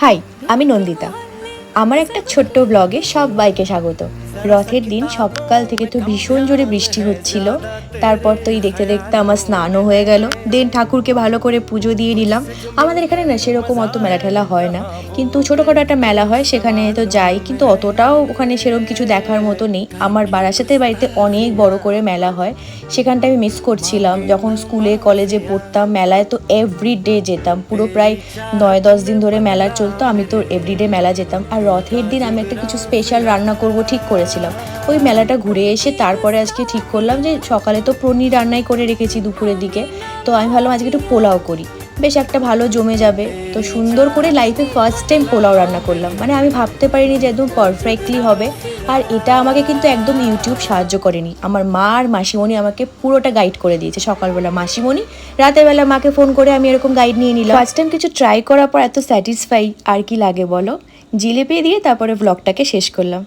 High, আমি নন্দিতা। আমার একটা ছোট্ট ব্লগে সবাইকে স্বাগত। রথের দিন সকাল থেকে তো ভীষণ জোরে বৃষ্টি হচ্ছিল। তারপর তো এই দেখতে দেখতে আমার স্নানও হয়ে গেল। দেন ঠাকুরকে ভালো করে পুজো দিয়ে নিলাম। আমাদের এখানে না সেরকম অত মেলা ঠেলা হয় না, কিন্তু ছোটোখাটো একটা মেলা হয়, সেখানে তো যাই, কিন্তু অতটাও ওখানে সেরকম কিছু দেখার মতো নেই। আমার বারাসাতের বাড়িতে অনেক বড় করে মেলা হয়, সেখানটা আমি মিস করছিলাম। যখন স্কুলে কলেজে পড়তাম মেলায় তো এভরিডে যেতাম, পুরো প্রায় 9-10 দিন ধরে মেলা চলতো, আমি তো এভরিডে মেলা যেতাম। আর রথের দিন আমি একটা কিছু স্পেশাল রান্না করব ঠিক করেছিলাম। ওই মেলাটা ঘুরে এসে তারপরে আজকে ঠিক করলাম যে সকালে তো পনির রান্নাই করে রেখেছি দুপুরের দিকে, তো আমি ভাবলাম আজকে একটু পোলাও করি, বেশ একটা ভালো জমে যাবে। তো সুন্দর করে লাইফে ফার্স্ট টাইম পোলাও রান্না করলাম, মানে আমি ভাবতে পারিনি যে একদম পারফেক্টলি হবে। আর এটা আমাকে কিন্তু একদম ইউটিউব সাহায্য করেনি, আমার মা আর মাসিমণি আমাকে পুরোটা গাইড করে দিয়েছে। সকালবেলা মাসিমণি, রাতের বেলা মাকে ফোন করে আমি এরকম গাইড নিয়ে নিলাম। ফার্স্ট টাইম কিছু ট্রাই করার পর এত স্যাটিসফাই আর কি লাগে বলো। জিলেপি দিয়ে তারপরে ব্লগটাকে শেষ করলাম।